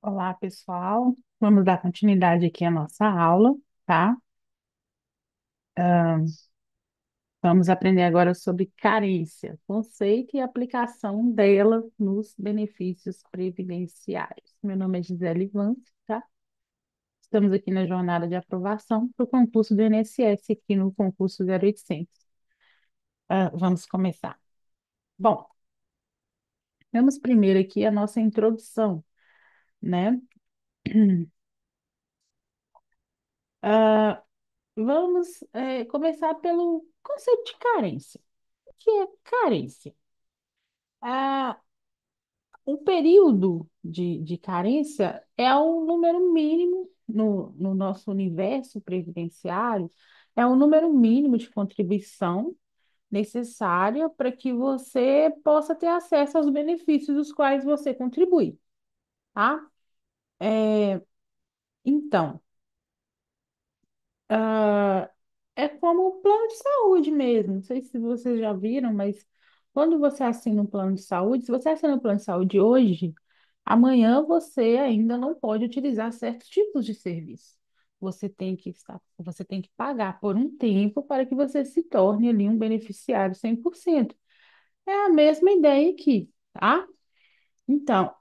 Olá, pessoal. Vamos dar continuidade aqui à nossa aula, tá? Vamos aprender agora sobre carência, conceito e aplicação dela nos benefícios previdenciários. Meu nome é Gisele Vance, tá? Estamos aqui na jornada de aprovação para o concurso do INSS, aqui no concurso 0800. Vamos começar. Bom, vamos primeiro aqui a nossa introdução, né? Ah, vamos, começar pelo conceito de carência. O que é carência? Ah, o período de carência é um número mínimo no nosso universo previdenciário, é um número mínimo de contribuição necessária para que você possa ter acesso aos benefícios dos quais você contribui, tá? Então, ah, é como um plano de saúde mesmo. Não sei se vocês já viram, mas quando você assina um plano de saúde, se você assina um plano de saúde hoje, amanhã você ainda não pode utilizar certos tipos de serviço. Você tem que pagar por um tempo para que você se torne ali um beneficiário 100%. É a mesma ideia aqui, tá? Então,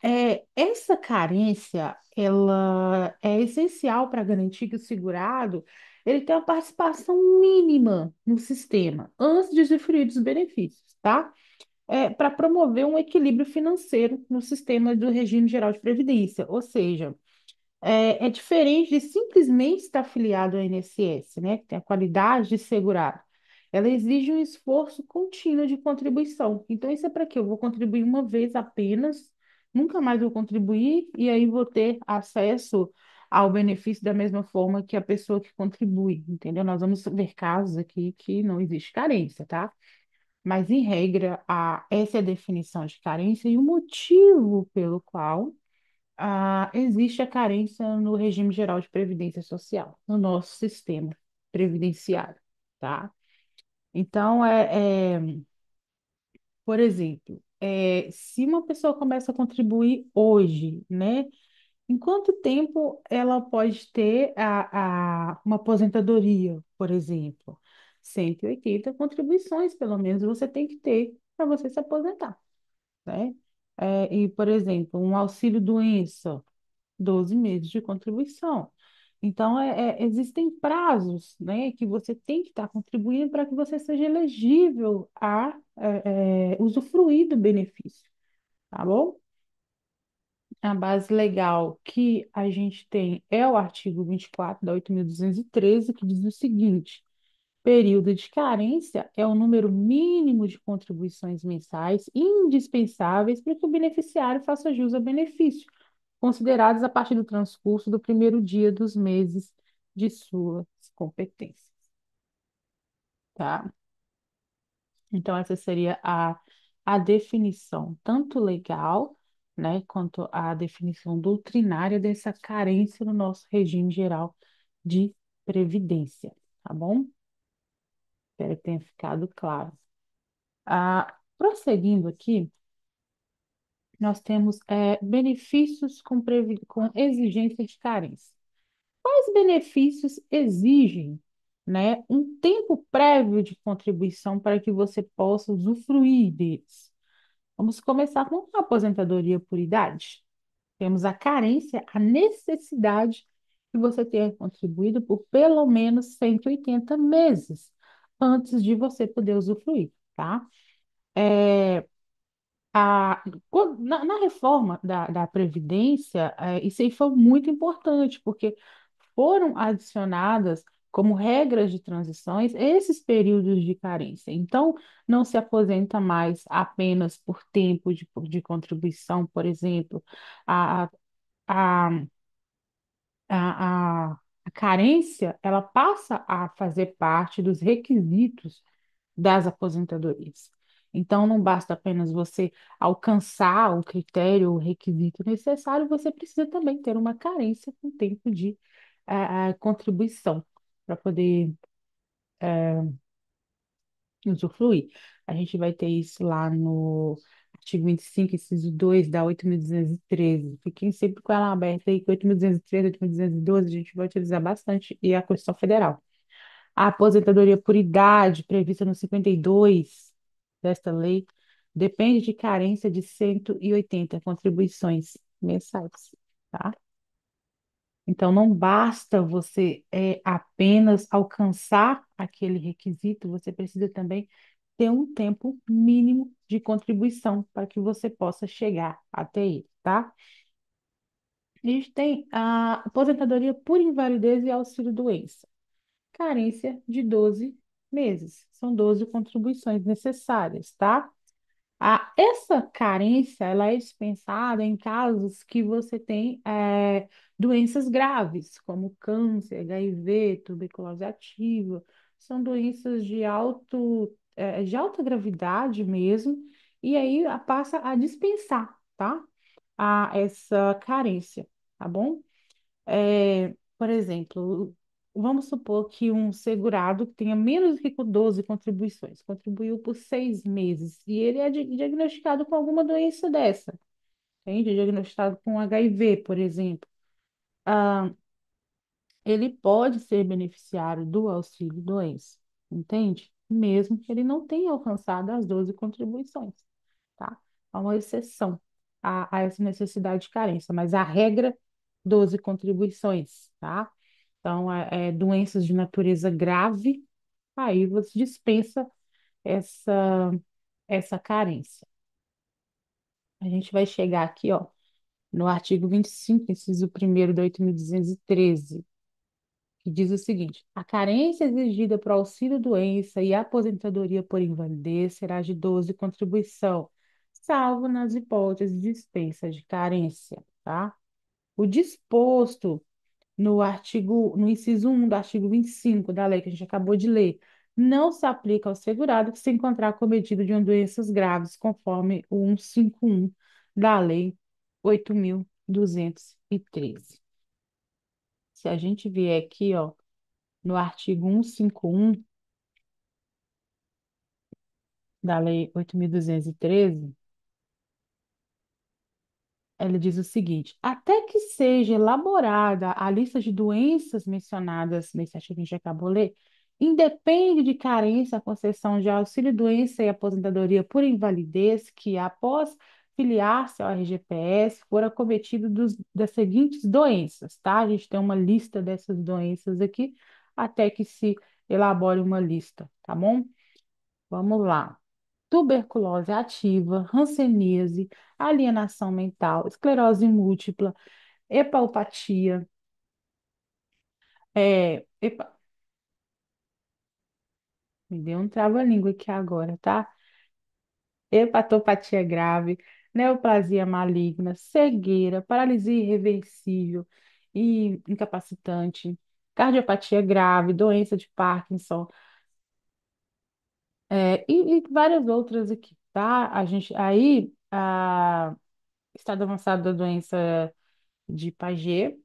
essa carência, ela é essencial para garantir que o segurado ele tenha uma participação mínima no sistema antes de usufruir dos benefícios, tá? Para promover um equilíbrio financeiro no sistema do regime geral de previdência, ou seja, é diferente de simplesmente estar afiliado ao INSS, né, que tem a qualidade de segurado. Ela exige um esforço contínuo de contribuição. Então, isso é para quê? Eu vou contribuir uma vez apenas, nunca mais vou contribuir, e aí vou ter acesso ao benefício da mesma forma que a pessoa que contribui, entendeu? Nós vamos ver casos aqui que não existe carência, tá? Mas, em regra, essa é a definição de carência e o motivo pelo qual existe a carência no regime geral de previdência social, no nosso sistema previdenciário, tá? Então, por exemplo, se uma pessoa começa a contribuir hoje, né? Em quanto tempo ela pode ter uma aposentadoria, por exemplo? 180 contribuições, pelo menos, você tem que ter para você se aposentar, né? E, por exemplo, um auxílio-doença, 12 meses de contribuição. Então, existem prazos, né, que você tem que estar contribuindo para que você seja elegível a usufruir do benefício, tá bom? A base legal que a gente tem é o artigo 24 da 8.213, que diz o seguinte: período de carência é o número mínimo de contribuições mensais indispensáveis para que o beneficiário faça jus ao benefício, considerados a partir do transcurso do primeiro dia dos meses de suas competências, tá? Então, essa seria a definição, tanto legal, né, quanto a definição doutrinária dessa carência no nosso regime geral de previdência, tá bom? Espero que tenha ficado claro. Prosseguindo aqui, nós temos benefícios com exigência de carência. Quais benefícios exigem, né, um tempo prévio de contribuição para que você possa usufruir deles? Vamos começar com a aposentadoria por idade. Temos a carência, a necessidade de você ter contribuído por pelo menos 180 meses antes de você poder usufruir, tá? A, na reforma da Previdência, isso aí foi muito importante, porque foram adicionadas como regras de transições esses períodos de carência. Então, não se aposenta mais apenas por tempo de contribuição, por exemplo. A, a, a carência, ela passa a fazer parte dos requisitos das aposentadorias. Então, não basta apenas você alcançar o critério, o requisito necessário, você precisa também ter uma carência com tempo de contribuição para poder usufruir. A gente vai ter isso lá no artigo 25, inciso 2 da 8.213. Fiquem sempre com ela aberta aí, que 8.213, 8.212 a gente vai utilizar bastante, e a Constituição Federal. A aposentadoria por idade, prevista no 52 desta lei, depende de carência de 180 contribuições mensais, tá? Então, não basta você apenas alcançar aquele requisito, você precisa também ter um tempo mínimo de contribuição para que você possa chegar até ele, tá? A gente tem a aposentadoria por invalidez e auxílio-doença. Carência de 12 meses. São 12 contribuições necessárias, tá? Essa carência, ela é dispensada em casos que você tem doenças graves, como câncer, HIV, tuberculose ativa. São doenças de alta gravidade mesmo, e aí passa a dispensar, tá? Essa carência, tá bom? Por exemplo, vamos supor que um segurado que tenha menos do que 12 contribuições, contribuiu por 6 meses, e ele é diagnosticado com alguma doença dessa, entende? Diagnosticado com HIV, por exemplo. Ele pode ser beneficiário do auxílio-doença, entende? Mesmo que ele não tenha alcançado as 12 contribuições, tá? Há uma exceção a essa necessidade de carência, mas a regra, 12 contribuições, tá? Então, doenças de natureza grave, aí você dispensa essa, essa carência. A gente vai chegar aqui, ó, no artigo 25, inciso 1º da 8.213, que diz o seguinte: a carência exigida para auxílio-doença e aposentadoria por invalidez será de 12 contribuição, salvo nas hipóteses de dispensa de carência, tá? O disposto no inciso 1 do artigo 25 da lei que a gente acabou de ler, não se aplica ao segurado que se encontrar acometido de uma doenças graves, conforme o 151 da lei 8.213. Se a gente vier aqui, ó, no artigo 151 da lei 8.213, ela diz o seguinte: até que seja elaborada a lista de doenças mencionadas nesse artigo que a gente acabou de ler, independe de carência a concessão de auxílio-doença e aposentadoria por invalidez que, após filiar-se ao RGPS, for acometido das seguintes doenças, tá? A gente tem uma lista dessas doenças aqui, até que se elabore uma lista, tá bom? Vamos lá: tuberculose ativa, hanseníase, alienação mental, esclerose múltipla, hepatopatia, é, epa- me deu um trava-língua aqui agora, tá? Hepatopatia grave, neoplasia maligna, cegueira, paralisia irreversível e incapacitante, cardiopatia grave, doença de Parkinson, e várias outras aqui, tá? A gente aí, estado avançado da doença de Paget,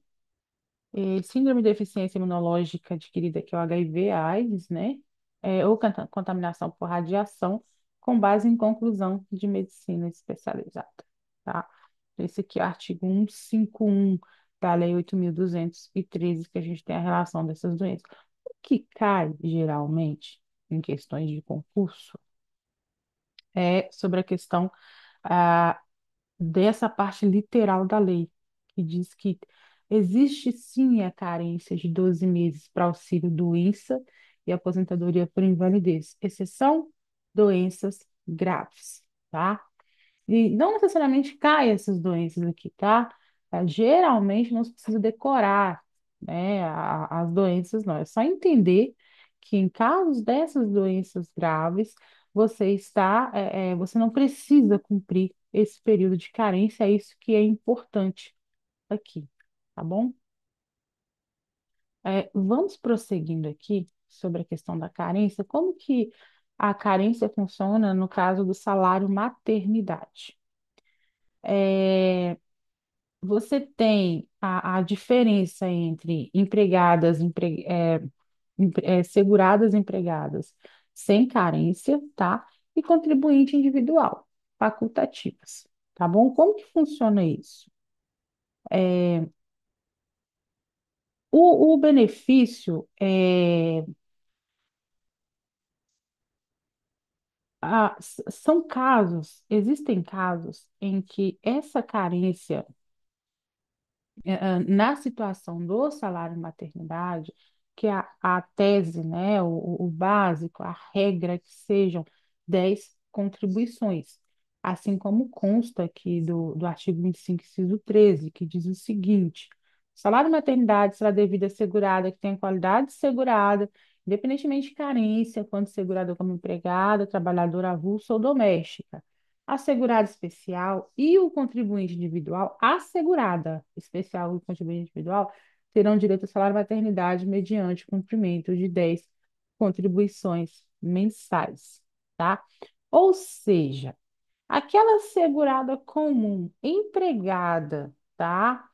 síndrome de deficiência imunológica adquirida, que é o HIV, AIDS, né? Ou contaminação por radiação, com base em conclusão de medicina especializada, tá? Esse aqui é o artigo 151 da Lei 8.213, que a gente tem a relação dessas doenças. O que cai, geralmente, em questões de concurso, é sobre a questão ah, dessa parte literal da lei, que diz que existe sim a carência de 12 meses para auxílio doença e aposentadoria por invalidez, exceção doenças graves, tá? E não necessariamente cai essas doenças aqui, tá? Geralmente não se precisa decorar, né, as doenças, não. É só entender que em casos dessas doenças graves, você não precisa cumprir esse período de carência, é isso que é importante aqui, tá bom? Vamos prosseguindo aqui sobre a questão da carência. Como que a carência funciona no caso do salário maternidade? É, Você tem a diferença entre seguradas empregadas sem carência, tá? E contribuinte individual. facultativas, tá bom? Como que funciona isso? O benefício são casos, existem casos em que essa carência na situação do salário maternidade, que a tese, né, o básico, a regra é que sejam 10 contribuições, assim como consta aqui do artigo 25, inciso 13, que diz o seguinte: o salário maternidade será devido à segurada que tenha qualidade segurada, independentemente de carência, quando segurada como empregada, trabalhadora avulsa ou doméstica, assegurada especial e o contribuinte individual, assegurada especial e o contribuinte individual, terão direito ao salário maternidade mediante o cumprimento de 10 contribuições mensais, tá? Ou seja, aquela segurada comum, empregada, tá?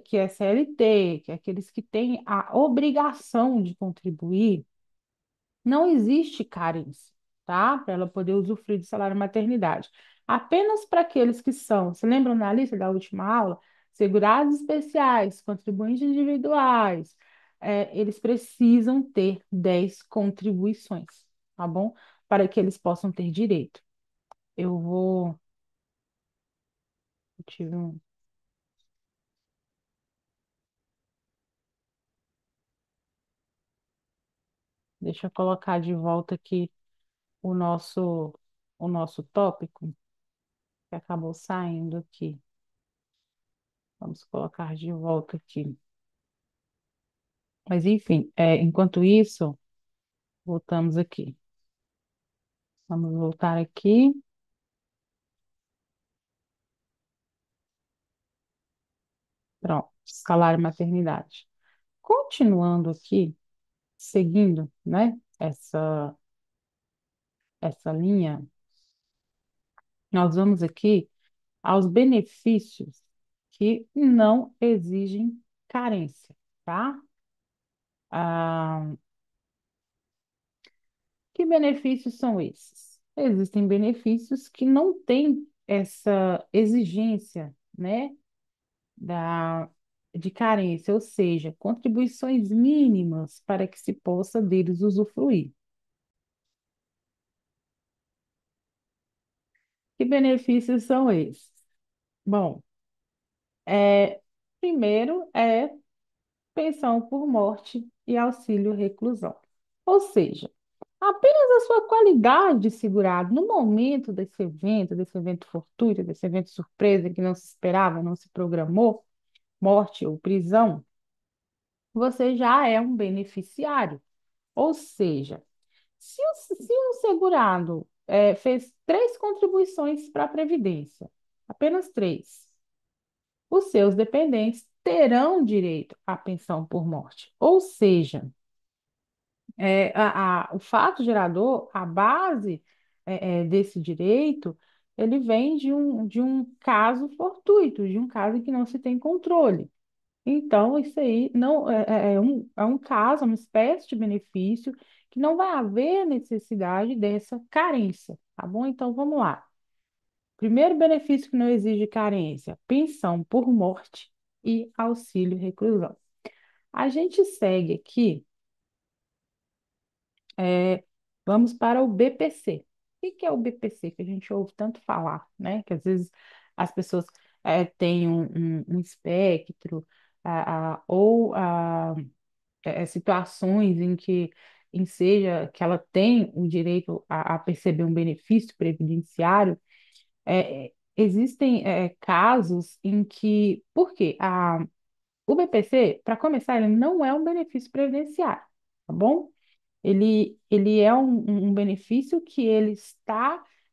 Que é CLT, que é aqueles que têm a obrigação de contribuir, não existe carência, tá? Para ela poder usufruir do salário maternidade. Apenas para aqueles que são, se lembram na lista da última aula? Segurados especiais, contribuintes individuais, eles precisam ter 10 contribuições, tá bom? Para que eles possam ter direito. Eu vou. Eu tive um- Deixa eu colocar de volta aqui o nosso, o nosso tópico, que acabou saindo aqui. Vamos colocar de volta aqui. Mas, enfim, enquanto isso, voltamos aqui. Vamos voltar aqui. Pronto, salário e maternidade. Continuando aqui, seguindo, né, essa linha, nós vamos aqui aos benefícios que não exigem carência, tá? Ah, que benefícios são esses? Existem benefícios que não têm essa exigência, né? da, de carência, ou seja, contribuições mínimas para que se possa deles usufruir. Que benefícios são esses? Bom, primeiro é pensão por morte e auxílio reclusão. Ou seja, apenas a sua qualidade de segurado no momento desse evento fortuito, desse evento surpresa que não se esperava, não se programou, morte ou prisão, você já é um beneficiário. Ou seja, se um segurado fez 3 contribuições para a Previdência, apenas 3, os seus dependentes terão direito à pensão por morte. Ou seja, o fato gerador, a base desse direito, ele vem de um caso fortuito, de um caso em que não se tem controle. Então, isso aí não é um caso, uma espécie de benefício que não vai haver necessidade dessa carência, tá bom? Então, vamos lá. Primeiro benefício que não exige carência: pensão por morte e auxílio reclusão. A gente segue aqui, é, vamos para o BPC. O que que é o BPC? Que a gente ouve tanto falar, né? Que às vezes as pessoas têm um espectro, ou situações em que seja que ela tem o direito a perceber um benefício previdenciário, existem casos em que, por quê? O BPC, para começar, ele não é um benefício previdenciário, tá bom? Ele é um benefício que ele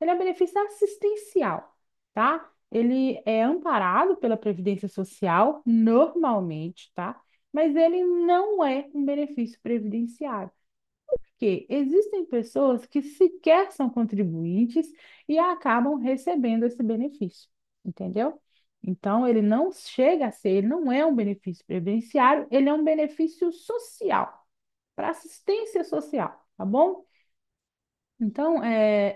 é um benefício assistencial, tá? Ele é amparado pela Previdência Social normalmente, tá? Mas ele não é um benefício previdenciário, porque existem pessoas que sequer são contribuintes e acabam recebendo esse benefício, entendeu? Então, ele não chega a ser, ele não é um benefício previdenciário, ele é um benefício social, para assistência social, tá bom? Então,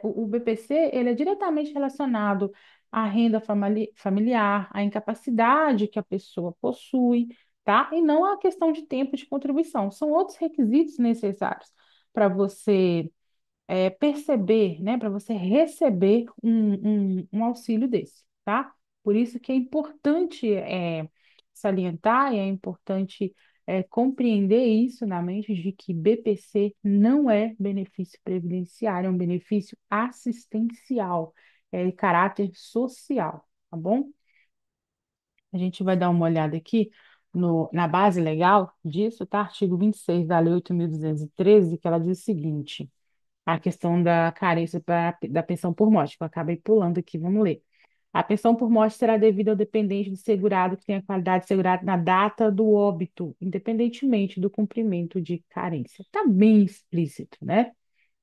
o BPC ele é diretamente relacionado à renda familiar, à incapacidade que a pessoa possui, tá? E não à questão de tempo de contribuição. São outros requisitos necessários para você perceber, né, para você receber um auxílio desse, tá? Por isso que é importante salientar e é importante compreender isso na mente de que BPC não é benefício previdenciário, é um benefício assistencial, é de caráter social, tá bom? A gente vai dar uma olhada aqui na base legal disso, tá? Artigo 26 da Lei 8.213, que ela diz o seguinte: a questão da carência da pensão por morte, que eu acabei pulando aqui, vamos ler. A pensão por morte será devida ao dependente do segurado que tenha qualidade de segurado na data do óbito, independentemente do cumprimento de carência. Está bem explícito, né?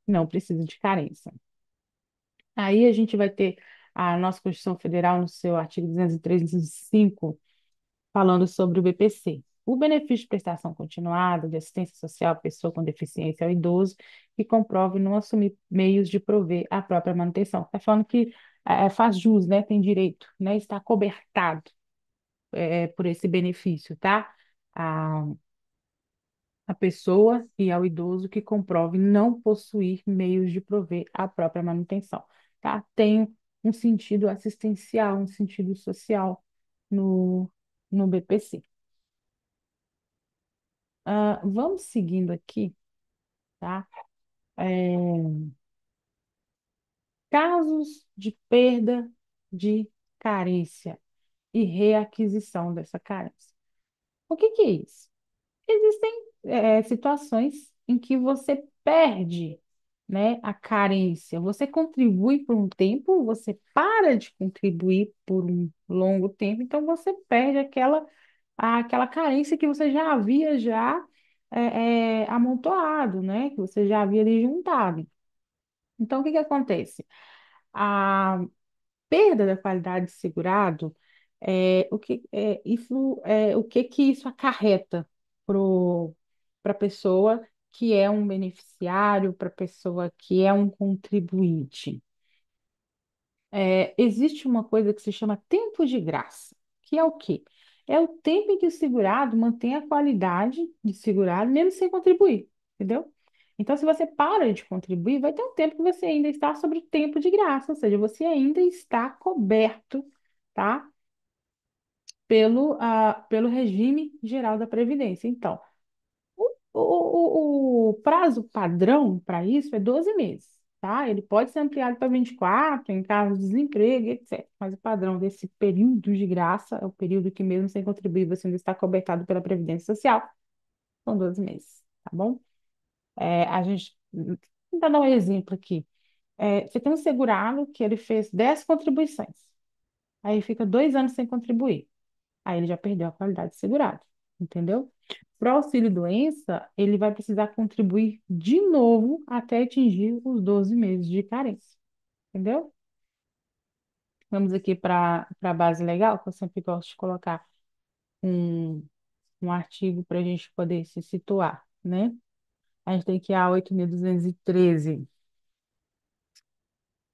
Não precisa de carência. Aí a gente vai ter a nossa Constituição Federal, no seu artigo 203, inciso 5, falando sobre o BPC. O benefício de prestação continuada de assistência social à pessoa com deficiência ao idoso que comprove não assumir meios de prover a própria manutenção. Está falando que faz jus, né? Tem direito, né? Está cobertado por esse benefício, tá? A, a pessoa e ao idoso que comprove não possuir meios de prover a própria manutenção, tá? Tem um sentido assistencial, um sentido social no, no BPC. Vamos seguindo aqui, tá? É, casos de perda de carência e reaquisição dessa carência. O que que é isso? Existem situações em que você perde, né, a carência. Você contribui por um tempo, você para de contribuir por um longo tempo, então você perde aquela carência que você já havia amontoado, né? Que você já havia ali juntado. Então, o que que acontece? A perda da qualidade de segurado, o que que isso acarreta para a pessoa que é um beneficiário, para a pessoa que é um contribuinte? Existe uma coisa que se chama tempo de graça, que é o quê? É o tempo em que o segurado mantém a qualidade de segurado, mesmo sem contribuir, entendeu? Então, se você para de contribuir, vai ter um tempo que você ainda está sobre o tempo de graça, ou seja, você ainda está coberto, tá? Pelo regime geral da Previdência. Então, o prazo padrão para isso é 12 meses, tá? Ele pode ser ampliado para 24 em caso de desemprego, etc. Mas o padrão desse período de graça é o período que, mesmo sem contribuir, você ainda está cobertado pela Previdência Social, são 12 meses, tá bom? A gente, vou dar um exemplo aqui. Você tem um segurado que ele fez 10 contribuições, aí fica 2 anos sem contribuir. Aí ele já perdeu a qualidade de segurado, entendeu? Para o auxílio-doença, ele vai precisar contribuir de novo até atingir os 12 meses de carência, entendeu? Vamos aqui para a base legal, que eu sempre gosto de colocar um, um artigo para a gente poder se situar, né? A gente tem aqui a 8.213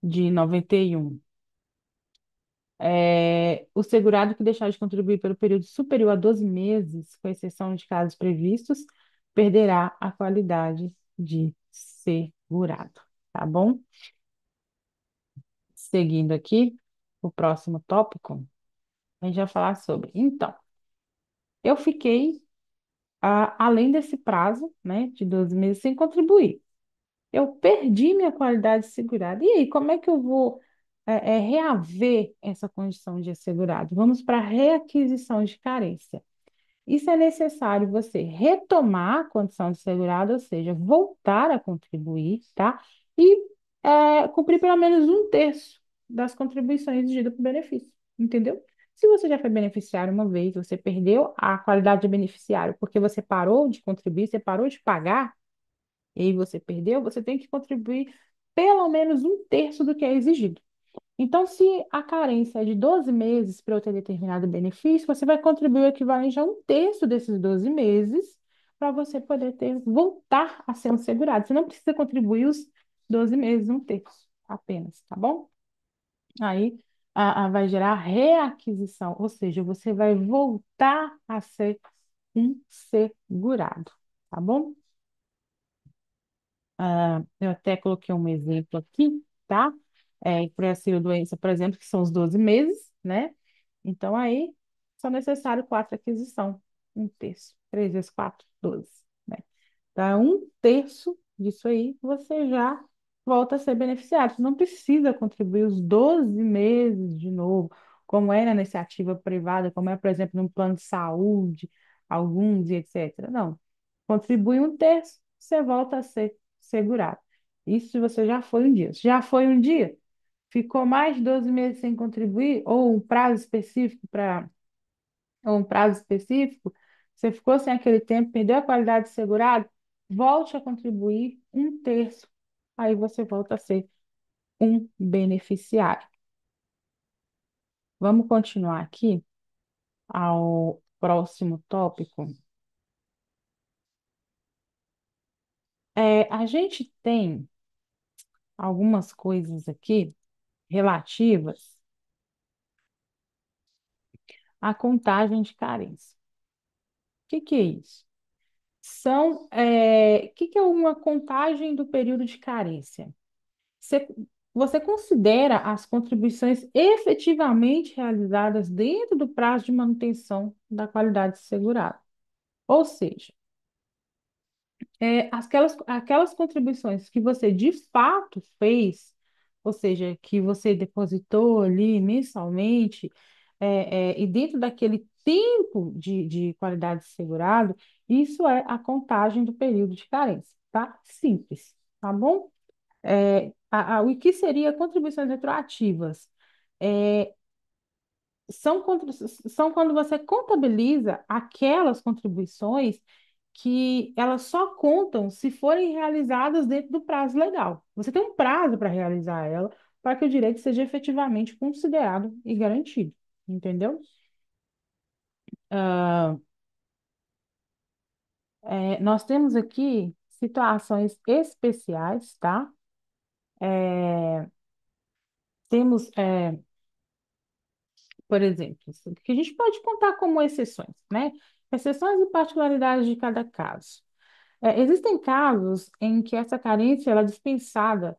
de 91. O segurado que deixar de contribuir pelo período superior a 12 meses, com exceção de casos previstos, perderá a qualidade de segurado, tá bom? Seguindo aqui, o próximo tópico, a gente vai falar sobre. Então, eu fiquei além desse prazo, né, de 12 meses sem contribuir. Eu perdi minha qualidade de segurado. E aí, como é que eu vou reaver essa condição de assegurado? Vamos para a reaquisição de carência. Isso é necessário você retomar a condição de segurado, ou seja, voltar a contribuir, tá? E cumprir pelo menos um terço das contribuições exigidas por benefício, entendeu? Se você já foi beneficiário uma vez, você perdeu a qualidade de beneficiário porque você parou de contribuir, você parou de pagar, e aí você perdeu, você tem que contribuir pelo menos um terço do que é exigido. Então, se a carência é de 12 meses para eu ter determinado benefício, você vai contribuir o equivalente a um terço desses 12 meses para você poder voltar a ser um segurado. Você não precisa contribuir os 12 meses, um terço apenas, tá bom? Aí vai gerar reaquisição, ou seja, você vai voltar a ser um segurado, tá bom? Eu até coloquei um exemplo aqui, tá? Para a doença, por exemplo, que são os 12 meses, né? Então, aí, são necessários quatro aquisição, um terço, 3 vezes 4, 12, né? Então, um terço disso aí, você já volta a ser beneficiário. Você não precisa contribuir os 12 meses de novo, como é na iniciativa privada, como é, por exemplo, no plano de saúde, alguns e etc. Não. Contribui um terço, você volta a ser segurado. Isso se você já foi um dia. Se já foi um dia, ficou mais de 12 meses sem contribuir, ou um prazo específico, você ficou sem aquele tempo, perdeu a qualidade de segurado, volte a contribuir um terço. Aí você volta a ser um beneficiário. Vamos continuar aqui ao próximo tópico. A gente tem algumas coisas aqui relativas à contagem de carência. O que que é isso? O que que é uma contagem do período de carência? Você, você considera as contribuições efetivamente realizadas dentro do prazo de manutenção da qualidade segurada. Ou seja, aquelas contribuições que você de fato fez, ou seja, que você depositou ali mensalmente, e dentro daquele tempo de qualidade segurado, isso é a contagem do período de carência, tá? Simples, tá bom? O que seria contribuições retroativas? É, são quando você contabiliza aquelas contribuições que elas só contam se forem realizadas dentro do prazo legal. Você tem um prazo para realizar ela, para que o direito seja efetivamente considerado e garantido, entendeu? Ah, nós temos aqui situações especiais, tá? É, temos, por exemplo, que a gente pode contar como exceções, né? Exceções e particularidades de cada caso. Existem casos em que essa carência ela é dispensada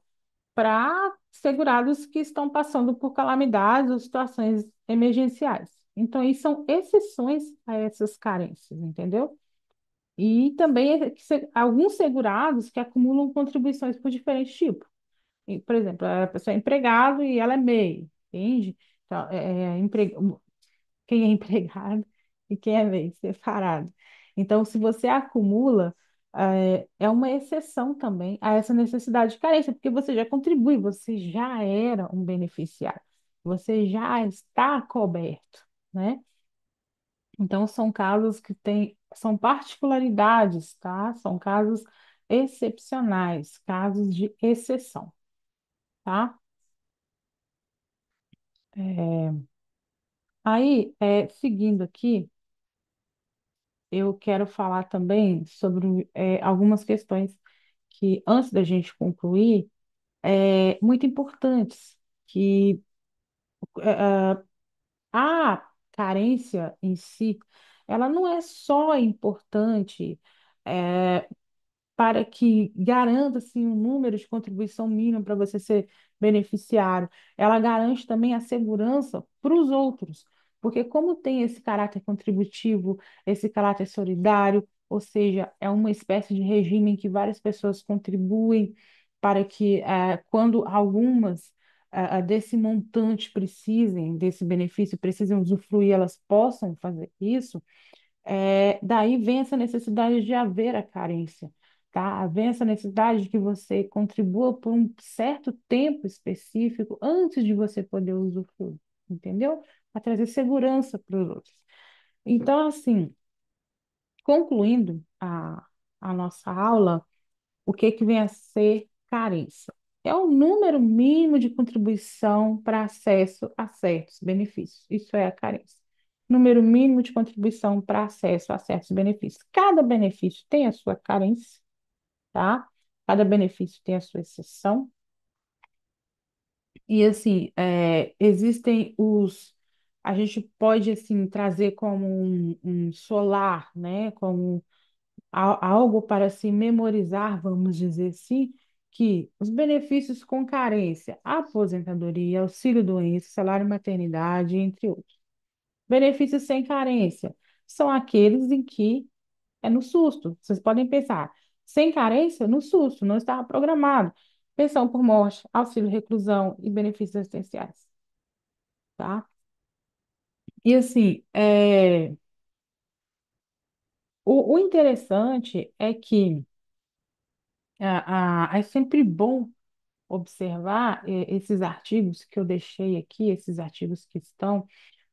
para segurados que estão passando por calamidades ou situações emergenciais. Então, isso são exceções a essas carências, entendeu? E também alguns segurados que acumulam contribuições por diferentes tipos. Por exemplo, a pessoa é empregado e ela é MEI, entende? Então, quem é empregado e quem é MEI, separado. Então, se você acumula, é uma exceção também a essa necessidade de carência, porque você já contribui, você já era um beneficiário, você já está coberto, né? Então, são casos que são particularidades, tá? São casos excepcionais, casos de exceção, tá? É, Aí, seguindo aqui, eu quero falar também sobre algumas questões que, antes da gente concluir, muito importantes, que a carência em si, ela não é só importante para que garanta assim, um número de contribuição mínima para você ser beneficiário. Ela garante também a segurança para os outros, porque como tem esse caráter contributivo, esse caráter solidário, ou seja, é uma espécie de regime em que várias pessoas contribuem para que, quando algumas desse montante precisem, desse benefício, precisem usufruir, elas possam fazer isso. Daí vem essa necessidade de haver a carência, tá? Vem essa necessidade de que você contribua por um certo tempo específico antes de você poder usufruir, entendeu? Para trazer segurança para os outros. Então, assim, concluindo a nossa aula, o que que vem a ser carência? É o número mínimo de contribuição para acesso a certos benefícios. Isso é a carência. Número mínimo de contribuição para acesso a certos benefícios. Cada benefício tem a sua carência, tá? Cada benefício tem a sua exceção. E assim, existem a gente pode assim trazer como um solar, né? Como algo para se memorizar, vamos dizer assim, que os benefícios com carência, aposentadoria, auxílio-doença, salário-maternidade, entre outros. Benefícios sem carência são aqueles em que é no susto. Vocês podem pensar, sem carência, no susto, não estava programado. Pensão por morte, auxílio reclusão e benefícios assistenciais, tá? E assim, o interessante é que é sempre bom observar esses artigos que eu deixei aqui, esses artigos que estão,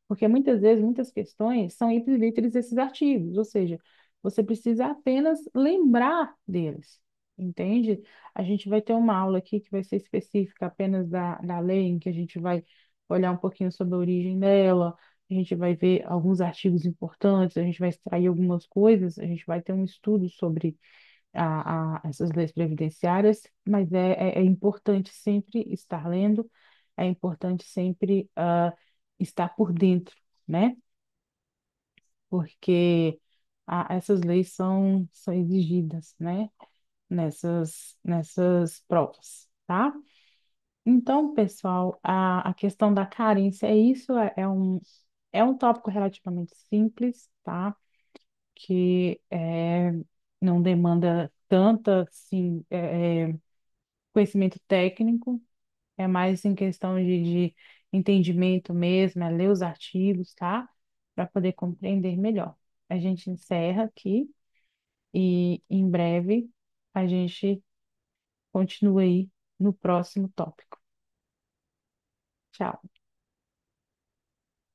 porque muitas vezes muitas questões são ipsis desses artigos, ou seja, você precisa apenas lembrar deles, entende? A gente vai ter uma aula aqui que vai ser específica apenas da lei, em que a gente vai olhar um pouquinho sobre a origem dela, a gente vai ver alguns artigos importantes, a gente vai extrair algumas coisas, a gente vai ter um estudo sobre essas leis previdenciárias, mas é importante sempre estar lendo, é importante sempre estar por dentro, né? Porque essas leis são exigidas, né? Nessas provas, tá? Então, pessoal, a questão da carência é isso, é um tópico relativamente simples, tá? Que não demanda tanta, assim, conhecimento técnico, é mais em questão de entendimento mesmo, é ler os artigos, tá? Para poder compreender melhor. A gente encerra aqui e em breve a gente continua aí no próximo tópico. Tchau.